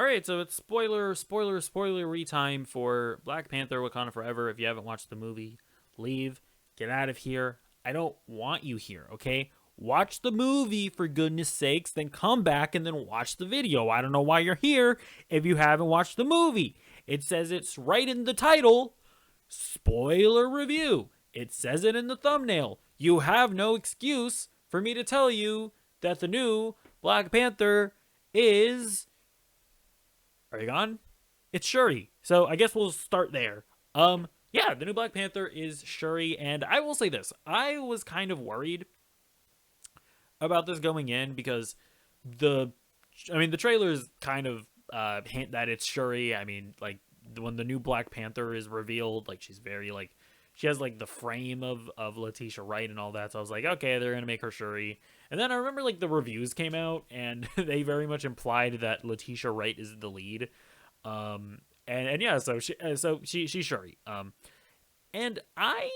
right, so it's spoilery time for Black Panther: Wakanda Forever. If you haven't watched the movie, leave, get out of here. I don't want you here, okay? Watch the movie for goodness sakes, then come back and then watch the video. I don't know why you're here if you haven't watched the movie. It says it's right in the title, spoiler review. It says it in the thumbnail. You have no excuse for me to tell you that the new Black Panther is. Are you gone? It's Shuri. So I guess we'll start there. Yeah, the new Black Panther is Shuri, and I will say this: I was kind of worried about this going in because the, the trailers kind of hint that it's Shuri. I mean, like when the new Black Panther is revealed, like she's very like she has like the frame of Letitia Wright and all that. So I was like, okay, they're gonna make her Shuri. And then I remember like the reviews came out and they very much implied that Letitia Wright is the lead. And yeah, she's Shuri. And I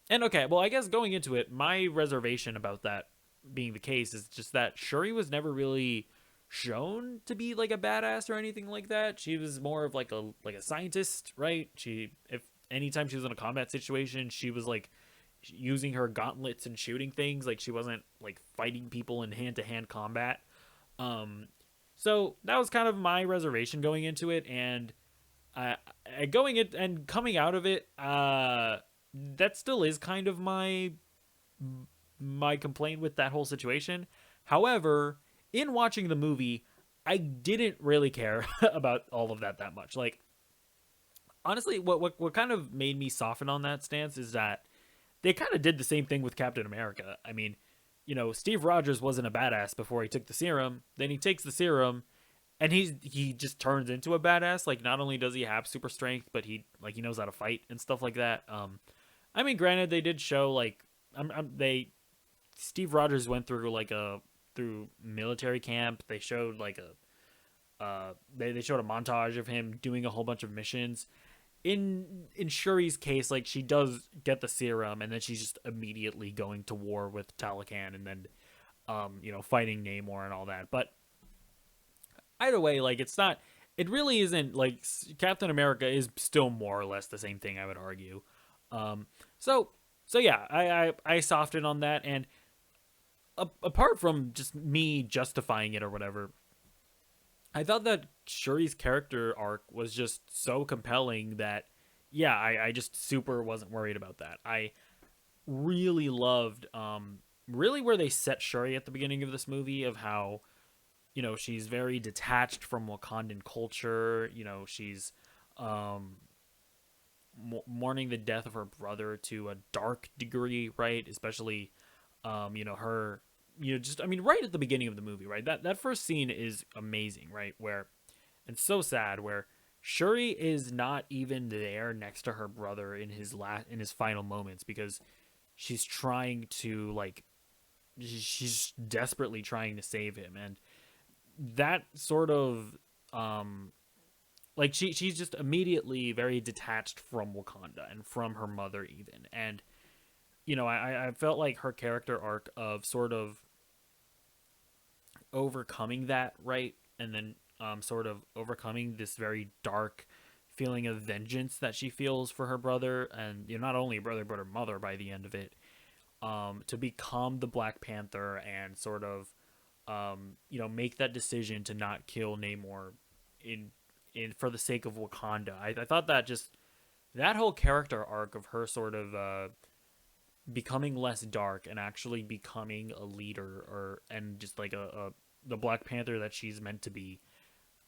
and okay, well I guess going into it, my reservation about that being the case is just that Shuri was never really shown to be like a badass or anything like that. She was more of like a scientist, right? She if anytime she was in a combat situation, she was like using her gauntlets and shooting things. Like she wasn't like fighting people in hand-to-hand combat. Um so that was kind of my reservation going into it, and going it and coming out of it, that still is kind of my complaint with that whole situation. However, in watching the movie, I didn't really care about all of that much. Like, honestly, what kind of made me soften on that stance is that they kind of did the same thing with Captain America. I mean, Steve Rogers wasn't a badass before he took the serum. Then he takes the serum, and he just turns into a badass. Like, not only does he have super strength, but he knows how to fight and stuff like that. I mean, granted, they did show like Steve Rogers went through through military camp. They showed like they showed a montage of him doing a whole bunch of missions. In Shuri's case, like she does get the serum, and then she's just immediately going to war with Talocan, and then fighting Namor and all that. But either way, like it really isn't like Captain America is still more or less the same thing, I would argue. Um, so yeah, I softened on that, and apart from just me justifying it or whatever, I thought that Shuri's character arc was just so compelling that, yeah, I just super wasn't worried about that. I really loved, really where they set Shuri at the beginning of this movie, of how, she's very detached from Wakandan culture. She's, mourning the death of her brother to a dark degree, right? Especially, her, right at the beginning of the movie, right? That first scene is amazing, right? Where, and so sad, where Shuri is not even there next to her brother in his final moments, because she's trying to she's desperately trying to save him, and that sort of she's just immediately very detached from Wakanda and from her mother even. And I felt like her character arc of sort of overcoming that, right? And then sort of overcoming this very dark feeling of vengeance that she feels for her brother, and not only her brother but her mother by the end of it, to become the Black Panther and sort of make that decision to not kill Namor in for the sake of Wakanda. I thought that just that whole character arc of her sort of becoming less dark and actually becoming a leader, and just like the Black Panther that she's meant to be.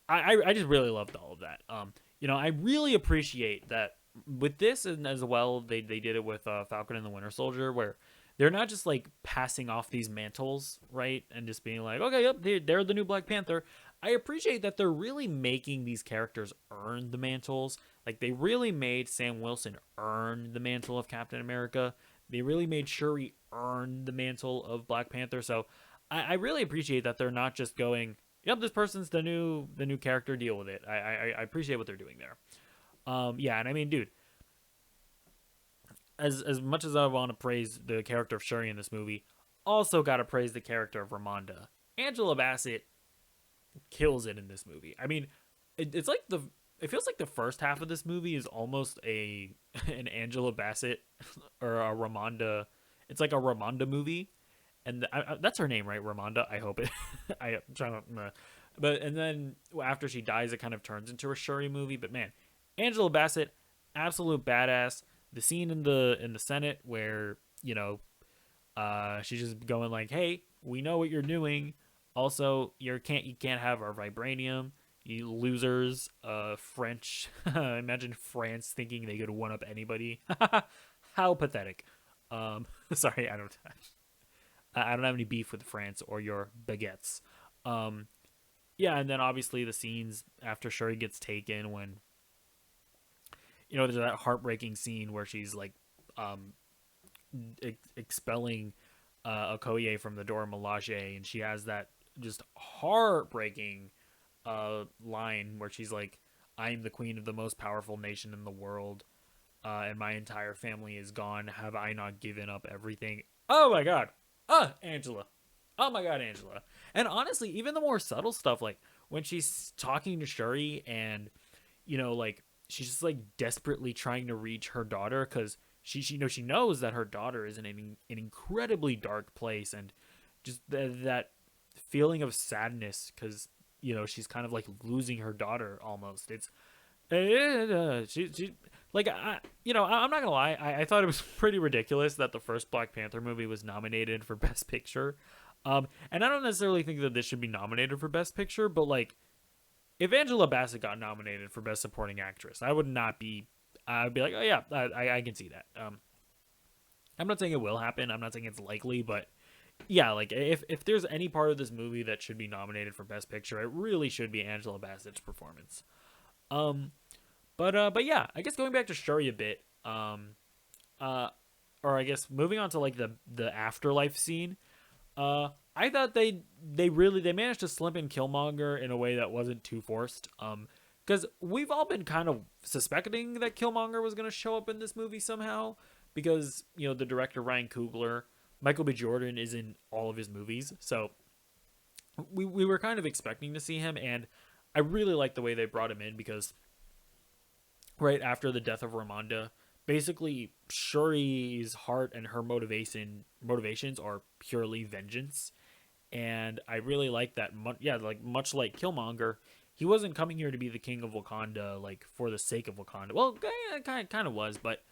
I just really loved all of that. I really appreciate that with this, and as well they did it with Falcon and the Winter Soldier, where they're not just like passing off these mantles, right, and just being like, okay, yep, they're the new Black Panther. I appreciate that they're really making these characters earn the mantles. Like, they really made Sam Wilson earn the mantle of Captain America. They really made Shuri earn the mantle of Black Panther. So I really appreciate that they're not just going, yep, this person's the new character, deal with it. I appreciate what they're doing there. Yeah, and I mean, dude, as much as I want to praise the character of Shuri in this movie, also got to praise the character of Ramonda. Angela Bassett kills it in this movie. I mean, it's like it feels like the first half of this movie is almost a an Angela Bassett or a Ramonda. It's like a Ramonda movie, and that's her name, right? Ramonda. I hope it. I'm trying to, but and then after she dies, it kind of turns into a Shuri movie. But man, Angela Bassett, absolute badass. The scene in the Senate where she's just going like, "Hey, we know what you're doing. Also, you can't have our vibranium. You losers, French. Imagine France thinking they could one up anybody. How pathetic. Sorry, I don't have any beef with France or your baguettes. Um, yeah, and then obviously the scenes after Shuri gets taken when there's that heartbreaking scene where she's like um expelling Okoye from the Dora Milaje, and she has that just heartbreaking line where she's like, "I'm the queen of the most powerful nation in the world, and my entire family is gone. Have I not given up everything?" Oh my god, Angela. Oh my god, Angela. And honestly, even the more subtle stuff, like when she's talking to Shuri and like she's just like desperately trying to reach her daughter because she knows that her daughter is in an incredibly dark place, and just that feeling of sadness because she's kind of like losing her daughter almost. It's she like I'm not gonna lie, I thought it was pretty ridiculous that the first Black Panther movie was nominated for Best Picture. And I don't necessarily think that this should be nominated for Best Picture, but like if Angela Bassett got nominated for Best Supporting Actress, I'd be like, oh yeah, I can see that. I'm not saying it will happen. I'm not saying it's likely, but yeah, like if there's any part of this movie that should be nominated for Best Picture, it really should be Angela Bassett's performance. Um, but yeah, I guess going back to Shuri a bit, uh, or I guess moving on to like the afterlife scene. I thought they managed to slip in Killmonger in a way that wasn't too forced. Because we've all been kind of suspecting that Killmonger was going to show up in this movie somehow, because the director Ryan Coogler, Michael B. Jordan is in all of his movies, so we were kind of expecting to see him, and I really like the way they brought him in because right after the death of Ramonda, basically Shuri's heart and her motivations are purely vengeance, and I really like that. Yeah, like much like Killmonger, he wasn't coming here to be the king of Wakanda like for the sake of Wakanda. Well, it kind of was, but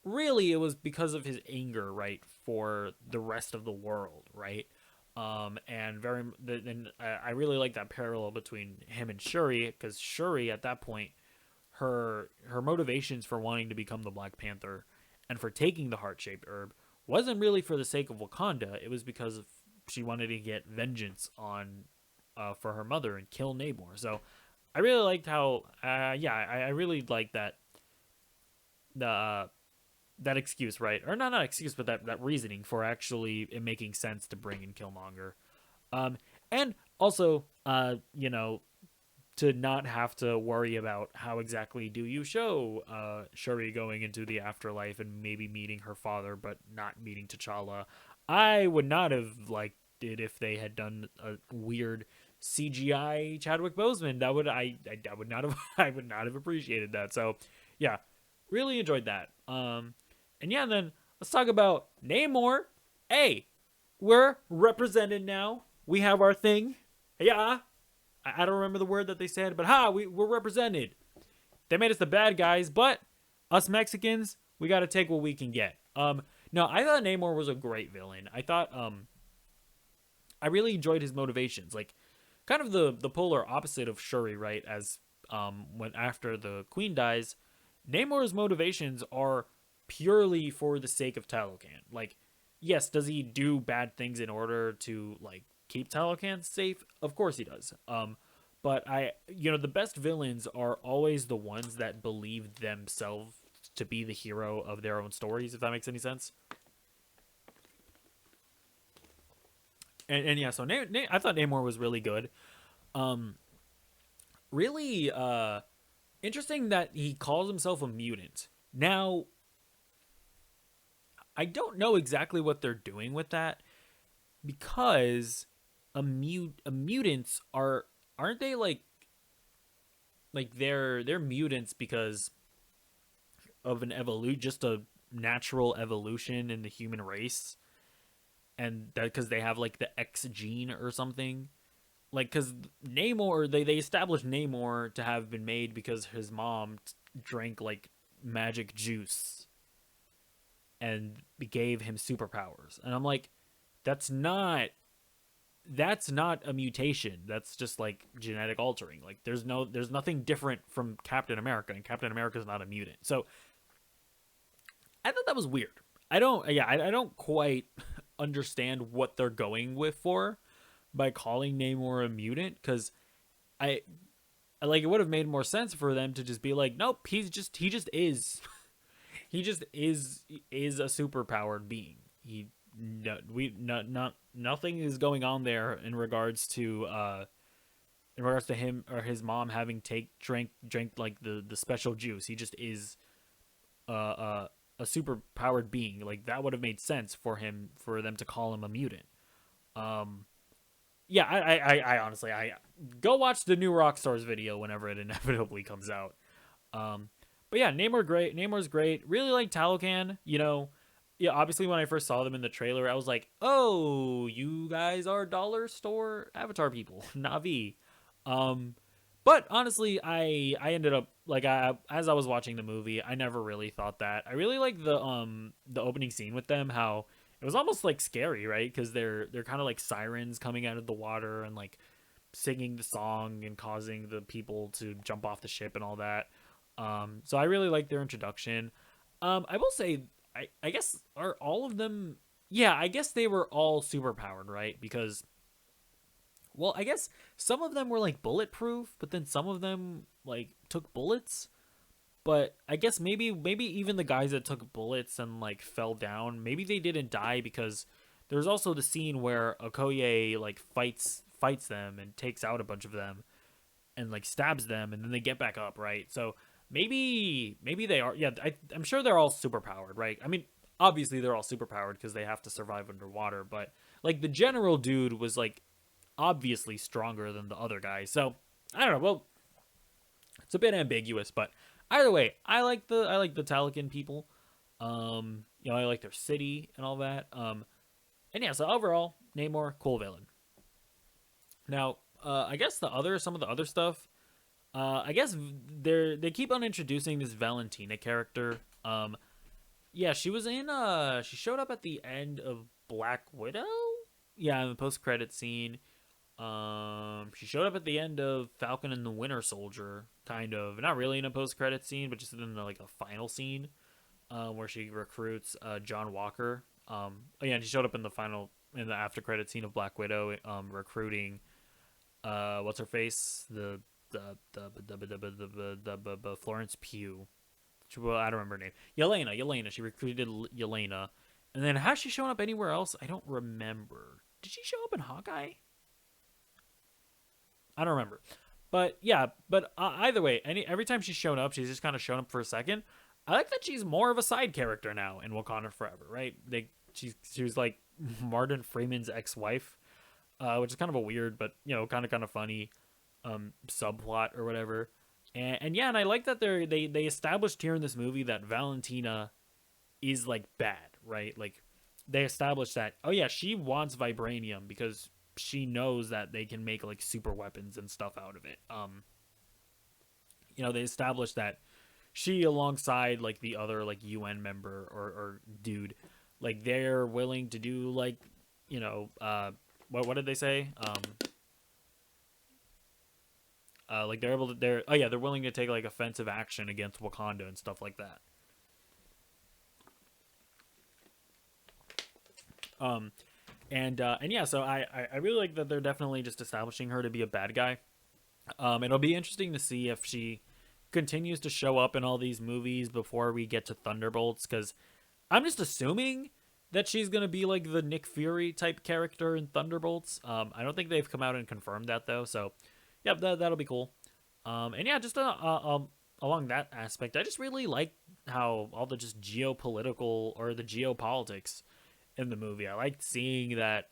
really it was because of his anger, right, for the rest of the world, right? And I really like that parallel between him and Shuri, because Shuri at that point, her motivations for wanting to become the Black Panther and for taking the heart-shaped herb wasn't really for the sake of Wakanda. It was because of she wanted to get vengeance on for her mother and kill Namor. So I really liked how I really liked the that excuse, right? Or not excuse, but that reasoning for actually it making sense to bring in Killmonger. And also to not have to worry about how exactly do you show Shuri going into the afterlife and maybe meeting her father but not meeting T'Challa. I would not have liked it if they had done a weird CGI Chadwick Boseman. I would not have I would not have appreciated that. So yeah, really enjoyed that. And yeah, then let's talk about Namor. Hey, we're represented now. We have our thing. Yeah, I don't remember the word that they said, but we're represented. They made us the bad guys, but us Mexicans, we got to take what we can get. No, I thought Namor was a great villain. I thought I really enjoyed his motivations, like kind of the polar opposite of Shuri, right? As when after the Queen dies, Namor's motivations are purely for the sake of Talocan. Like, yes, does he do bad things in order to like keep Talocan safe? Of course he does. But the best villains are always the ones that believe themselves to be the hero of their own stories, if that makes any sense. And yeah, so I thought Namor was really good. Um, really interesting that he calls himself a mutant. Now, I don't know exactly what they're doing with that because mutants are aren't they like they're mutants because of an evolution, just a natural evolution in the human race, and that because they have like the X gene or something. Like, because Namor, they established Namor to have been made because his mom drank like magic juice and gave him superpowers, and I'm like, that's not that's not a mutation. That's just like genetic altering. Like, there's nothing different from Captain America, and Captain America is not a mutant. So I thought that was weird. I don't quite understand what they're going with for by calling Namor a mutant, because I like, it would have made more sense for them to just be like, nope, he just is he just is a super powered being. He no, we not not nothing is going on there in regards to him or his mom having take drank like the special juice. He just is a super powered being. Like, that would have made sense for them to call him a mutant. Um, yeah, I honestly, I go watch the new Rockstars video whenever it inevitably comes out. Um, but yeah, Namor's great. Really like Talocan. Yeah. Obviously, when I first saw them in the trailer, I was like, "Oh, you guys are dollar store Avatar people, Navi." Um, but honestly, I ended up like, as I was watching the movie, I never really thought that. I really like the opening scene with them. How it was almost like scary, right? Because they're kind of like sirens coming out of the water and like singing the song and causing the people to jump off the ship and all that. So I really like their introduction. I will say, I guess, are all of them? Yeah, I guess they were all super powered, right? Because, well, I guess some of them were like bulletproof, but then some of them like took bullets. But I guess maybe even the guys that took bullets and like fell down, maybe they didn't die, because there's also the scene where Okoye like fights them and takes out a bunch of them and like stabs them, and then they get back up, right? So maybe they are. Yeah, I'm sure they're all super powered, right? I mean, obviously they're all super powered because they have to survive underwater, but like the general dude was like obviously stronger than the other guy. So I don't know. Well, it's a bit ambiguous, but either way, I like the Talican people. I like their city and all that. And yeah, so overall, Namor, cool villain. Now, I guess some of the other stuff. I guess they keep on introducing this Valentina character. Yeah, she showed up at the end of Black Widow. Yeah, in the post credit scene. She showed up at the end of Falcon and the Winter Soldier, kind of, not really in a post credit scene, but just in like a final scene, where she recruits John Walker. Yeah, and she showed up in the after credit scene of Black Widow, recruiting what's her face, the Florence Pugh. Well, I don't remember her name. Yelena. She recruited Yelena, and then has she shown up anywhere else? I don't remember. Did she show up in Hawkeye? I don't remember. But yeah, but either way, every time she's shown up, she's just kind of shown up for a second. I like that she's more of a side character now in Wakanda Forever, right? She was like Martin Freeman's ex-wife, which is kind of a weird, but kind of funny subplot or whatever. And yeah, and I like that they established here in this movie that Valentina is like bad, right? Like, they established that, oh yeah, she wants vibranium because she knows that they can make like super weapons and stuff out of it. They established that she, alongside like the other like UN member or dude, like they're willing to do like, what did they say? Like they're willing to take like offensive action against Wakanda and stuff like that. And yeah, so I really like that they're definitely just establishing her to be a bad guy. It'll be interesting to see if she continues to show up in all these movies before we get to Thunderbolts, because I'm just assuming that she's gonna be like the Nick Fury type character in Thunderbolts. I don't think they've come out and confirmed that though, so yeah, that'll be cool. And yeah, just along that aspect, I just really like how all the just geopolitical or the geopolitics in the movie. I liked seeing that,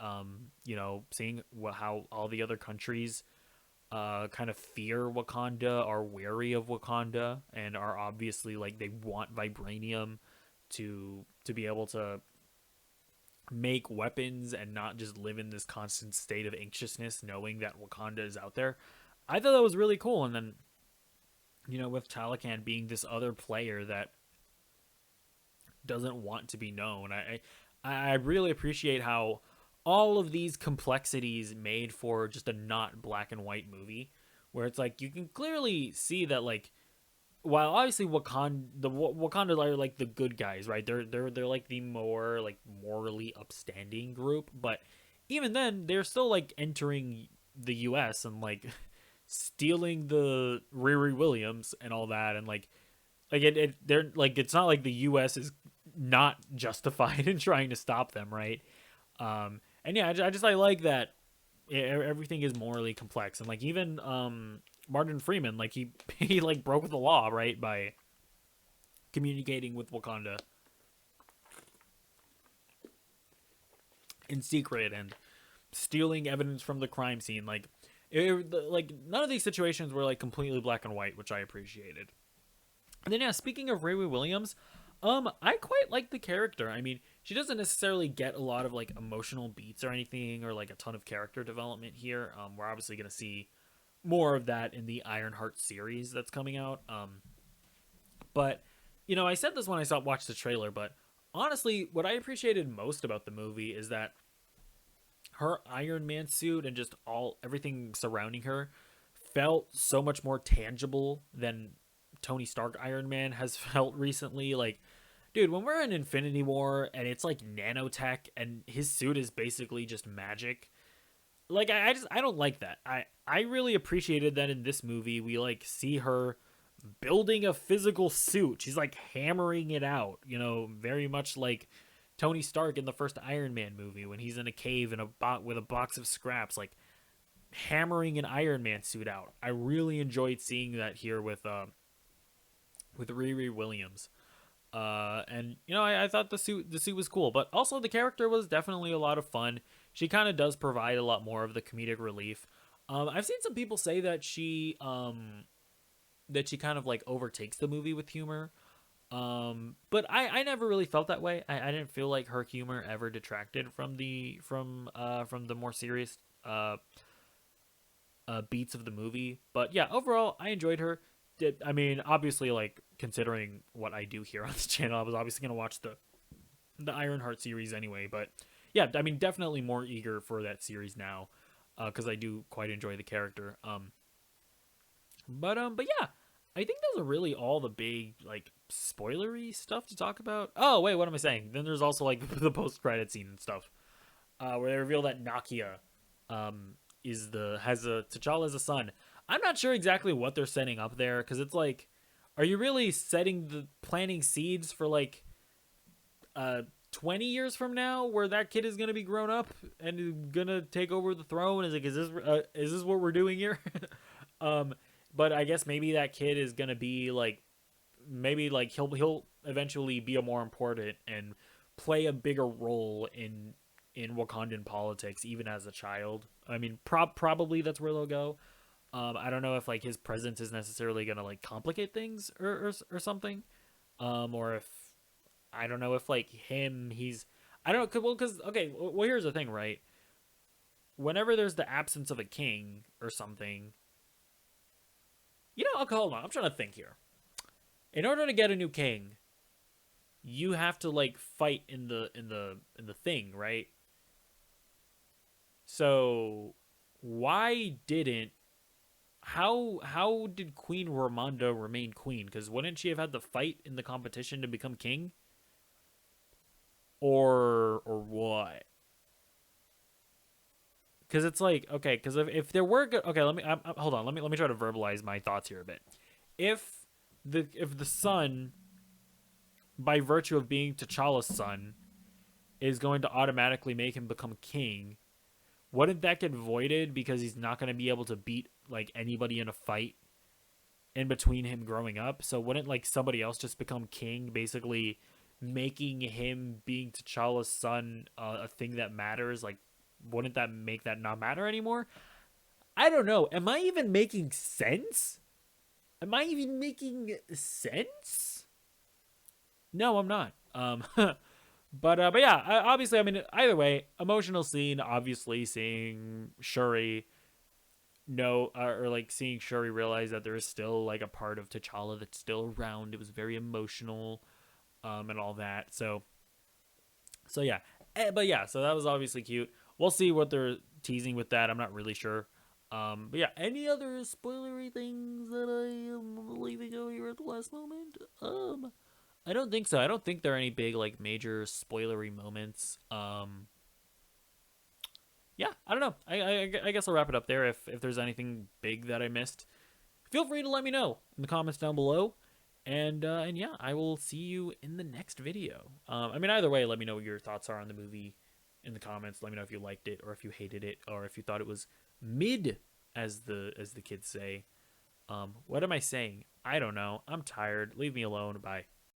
seeing how all the other countries kind of fear Wakanda, are wary of Wakanda, and are obviously like they want vibranium to be able to make weapons and not just live in this constant state of anxiousness knowing that Wakanda is out there. I thought that was really cool. And then, with Talakan being this other player that doesn't want to be known, I really appreciate how all of these complexities made for just a not black and white movie, where it's like you can clearly see that, like, while obviously Wakanda are like the good guys, right? They're like the more like morally upstanding group, but even then they're still like entering the US and like stealing the Riri Williams and all that, and like they're like, it's not like the US is not justified in trying to stop them, right? And yeah, I like that everything is morally complex, and like even Martin Freeman, like he like broke the law, right, by communicating with Wakanda in secret and stealing evidence from the crime scene. Like like none of these situations were like completely black and white, which I appreciated. And then yeah, speaking of Riri Williams, I quite like the character. I mean, she doesn't necessarily get a lot of like emotional beats or anything, or like a ton of character development here. We're obviously gonna see more of that in the Ironheart series that's coming out. But I said this when I watched the trailer, but honestly, what I appreciated most about the movie is that her Iron Man suit and just everything surrounding her felt so much more tangible than Tony Stark Iron Man has felt recently. Like, dude, when we're in Infinity War and it's like nanotech and his suit is basically just magic, like I don't like that. I really appreciated that in this movie we like see her building a physical suit. She's like hammering it out, very much like Tony Stark in the first Iron Man movie when he's in a cave in with a box of scraps, like hammering an Iron Man suit out. I really enjoyed seeing that here with Riri Williams. And I thought the suit was cool, but also the character was definitely a lot of fun. She kind of does provide a lot more of the comedic relief. I've seen some people say that she kind of like overtakes the movie with humor. But I never really felt that way. I didn't feel like her humor ever detracted from the more serious beats of the movie. But yeah, overall, I enjoyed her. I mean, obviously, like considering what I do here on this channel, I was obviously gonna watch the Ironheart series anyway. But yeah, I mean, definitely more eager for that series now, because I do quite enjoy the character. But yeah, I think those are really all the big like spoilery stuff to talk about. Oh wait, what am I saying? Then there's also like the post credit scene and stuff, where they reveal that Nakia, has a T'Challa as a son. I'm not sure exactly what they're setting up there, because it's like, are you really planting seeds for like 20 years from now where that kid is gonna be grown up and gonna take over the throne? Is this what we're doing here? But I guess maybe that kid is gonna be like, maybe like he'll eventually be a more important and play a bigger role in Wakandan politics even as a child. I mean, probably that's where they'll go. I don't know if like his presence is necessarily gonna like complicate things or something, or if I don't know if like I don't know. Well, because okay, well here's the thing, right? Whenever there's the absence of a king or something, okay, hold on, I'm trying to think here. In order to get a new king, you have to like fight in the thing, right? So why didn't how did Queen Ramonda remain queen? Because wouldn't she have had to fight in the competition to become king? Or what? Because it's like, okay, because if there were okay, hold on, let me try to verbalize my thoughts here a bit. If the son, by virtue of being T'Challa's son, is going to automatically make him become king, wouldn't that get voided because he's not going to be able to beat like anybody in a fight in between him growing up? So wouldn't like somebody else just become king, basically making him being T'Challa's son a thing that matters? Like, wouldn't that make that not matter anymore? I don't know. Am I even making sense? Am I even making sense? No, I'm not. But yeah, obviously, I mean, either way, emotional scene. Obviously, seeing Shuri know, or like seeing Shuri realize that there is still like a part of T'Challa that's still around. It was very emotional, and all that. So yeah, but yeah, so that was obviously cute. We'll see what they're teasing with that. I'm not really sure. But yeah, any other spoilery things that I am leaving out here at the last moment? I don't think so. I don't think there are any big like major spoilery moments. Yeah, I don't know. I guess I'll wrap it up there. If there's anything big that I missed, feel free to let me know in the comments down below. And yeah, I will see you in the next video. I mean, either way, let me know what your thoughts are on the movie in the comments. Let me know if you liked it or if you hated it or if you thought it was mid, as the kids say. What am I saying? I don't know. I'm tired. Leave me alone. Bye.